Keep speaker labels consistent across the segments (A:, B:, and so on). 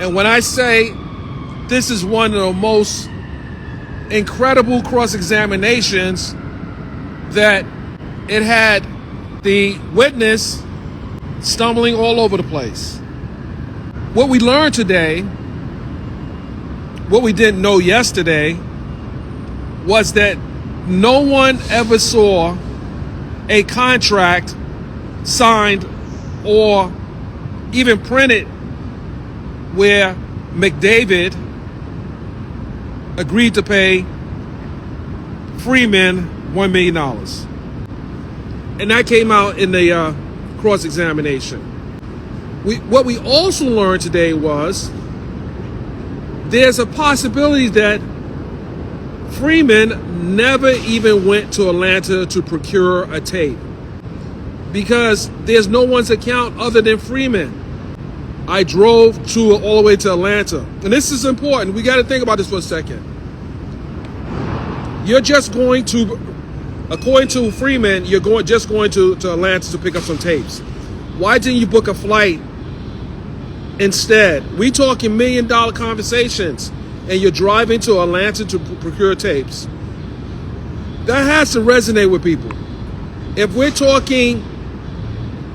A: And when I say this is one of the most incredible cross-examinations, that it had the witness stumbling all over the place. What we learned today, what we didn't know yesterday, was that no one ever saw a contract signed or even printed where McDavid agreed to pay Freeman $1 million. And that came out in the cross-examination. What we also learned today was there's a possibility that Freeman never even went to Atlanta to procure a tape, because there's no one's account other than Freeman. I drove all the way to Atlanta. And this is important. We got to think about this for a second. You're just going to, according to Freeman, you're just going to Atlanta to pick up some tapes. Why didn't you book a flight instead? We talking $1 million conversations, and you're driving to Atlanta to procure tapes. That has to resonate with people. If we're talking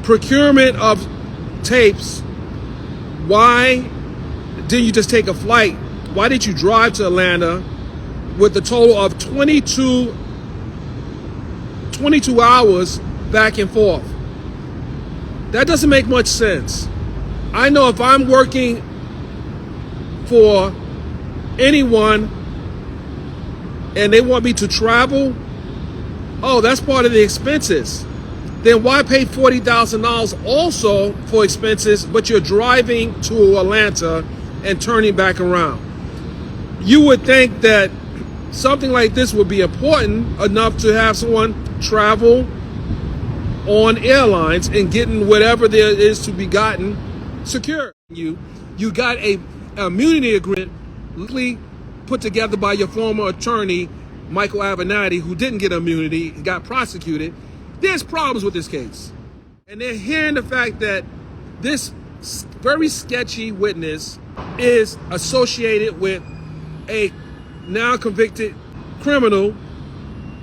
A: procurement of tapes, why didn't you just take a flight? Why did you drive to Atlanta with a total of 22 hours back and forth? That doesn't make much sense. I know if I'm working for anyone and they want me to travel, oh, that's part of the expenses. Then why pay $40,000 also for expenses, but you're driving to Atlanta and turning back around? You would think that something like this would be important enough to have someone travel on airlines and getting whatever there is to be gotten secure. You got a immunity agreement put together by your former attorney, Michael Avenatti, who didn't get immunity, got prosecuted. There's problems with this case. And they're hearing the fact that this very sketchy witness is associated with a now convicted criminal,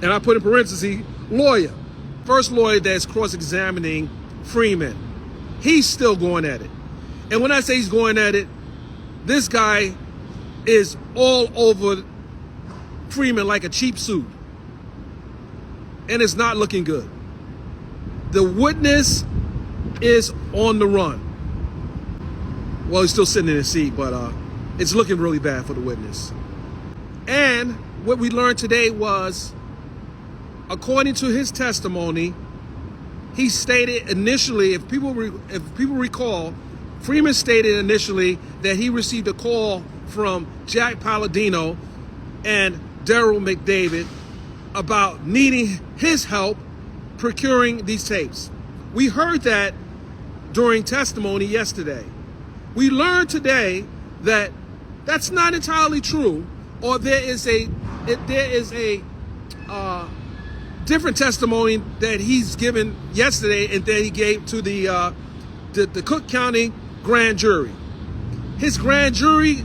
A: and I put in parentheses, lawyer. First lawyer that's cross-examining Freeman. He's still going at it. And when I say he's going at it, this guy is all over Freeman like a cheap suit. And it's not looking good. The witness is on the run. Well, he's still sitting in his seat, but it's looking really bad for the witness. And what we learned today was, according to his testimony, he stated initially, if people recall, Freeman stated initially that he received a call from Jack Palladino and Daryl McDavid about needing his help procuring these tapes. We heard that during testimony yesterday. We learned today that that's not entirely true, or there is a different testimony that he's given yesterday and that he gave to the Cook County grand jury. His grand jury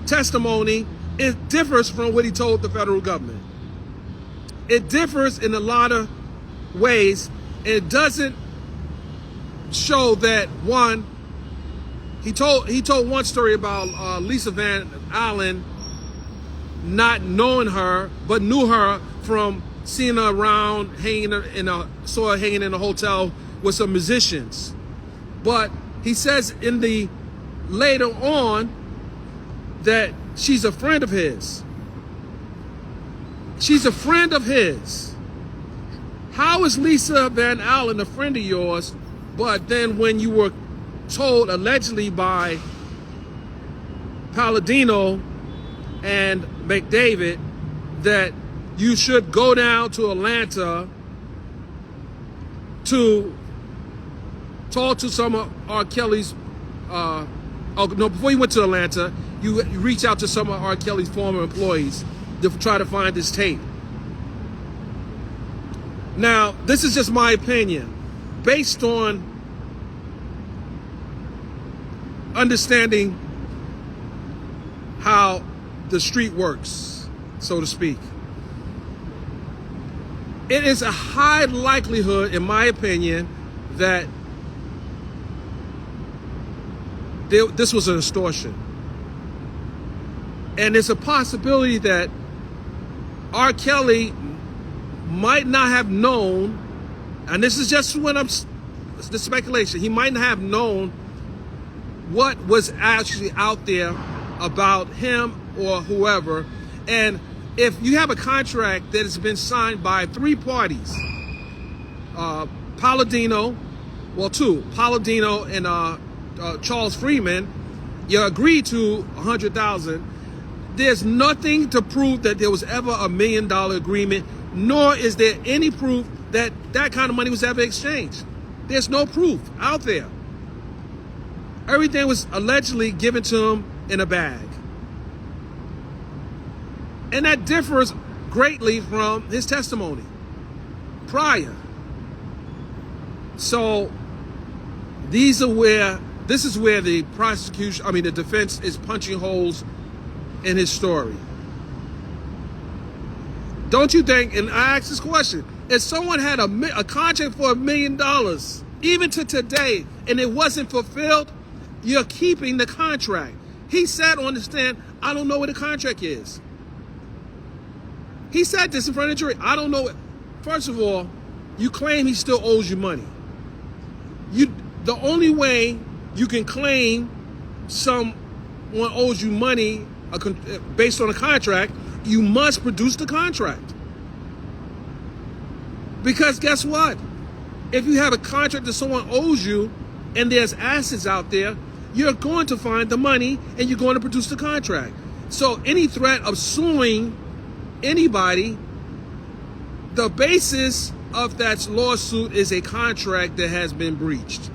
A: testimony, it differs from what he told the federal government. It differs in a lot of ways. It doesn't show that, one, he told one story about Lisa Van Allen not knowing her, but knew her from seeing her around, saw her hanging in a hotel with some musicians. But he says in the later on that she's a friend of his. She's a friend of his. How is Lisa Van Allen a friend of yours, but then when you were told allegedly by Palladino and McDavid that you should go down to Atlanta to talk to some of R.Kelly's, before you went to Atlanta, you reached out to some of R.Kelly's former employees to try to find this tape. Now, this is just my opinion, based on understanding how the street works, so to speak. It is a high likelihood, in my opinion, that this was an extortion. And it's a possibility that R.Kelly might not have known, and this is just the speculation, he might not have known what was actually out there about him or whoever. And if you have a contract that has been signed by three parties, Palladino, well, two, Palladino and Charles Freeman, you agreed to $100,000. There's nothing to prove that there was ever a $1 million agreement, nor is there any proof that that kind of money was ever exchanged. There's no proof out there. Everything was allegedly given to him in a bag. And that differs greatly from his testimony prior. So this is where the the defense is punching holes in his story. Don't you think, and I ask this question, if someone had a contract for $1 million, even to today, and it wasn't fulfilled, you're keeping the contract. He said on the stand, I don't know what the contract is. He said this in front of the jury. I don't know. First of all, you claim he still owes you money. The only way you can claim someone owes you money based on a contract, you must produce the contract. Because guess what? If you have a contract that someone owes you and there's assets out there, you're going to find the money and you're going to produce the contract. So any threat of suing anybody, the basis of that lawsuit is a contract that has been breached.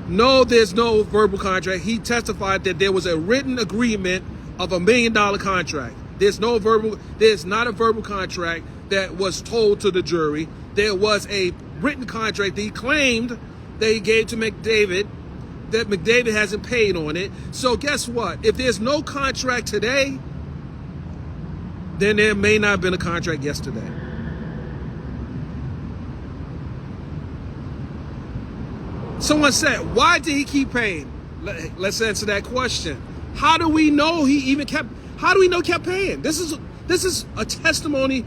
A: No, there's no verbal contract. He testified that there was a written agreement of $1 million contract. There's not a verbal contract that was told to the jury. There was a written contract that he claimed that he gave to McDavid, that McDavid hasn't paid on it. So guess what? If there's no contract today, then there may not have been a contract yesterday. Someone said, why did he keep paying? Let's answer that question. How do we know he kept paying? This is a testimony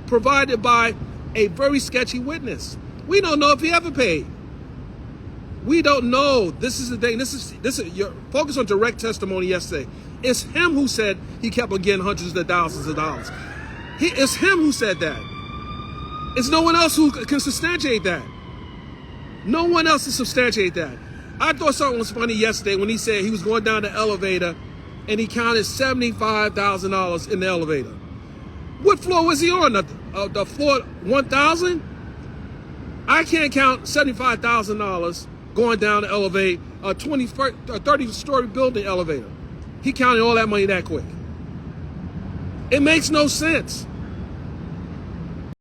A: provided by a very sketchy witness. We don't know if he ever paid. We don't know. This is the thing. This is your focus on direct testimony yesterday. It's him who said he kept on getting hundreds of thousands of dollars. It's him who said that. It's no one else who can substantiate that. No one else can substantiate that. I thought something was funny yesterday when he said he was going down the elevator and he counted $75,000 in the elevator. What floor was he on? The floor 1,000? I can't count $75,000 going down the elevator, a 30-story building elevator. He counted all that money that quick. It makes no sense.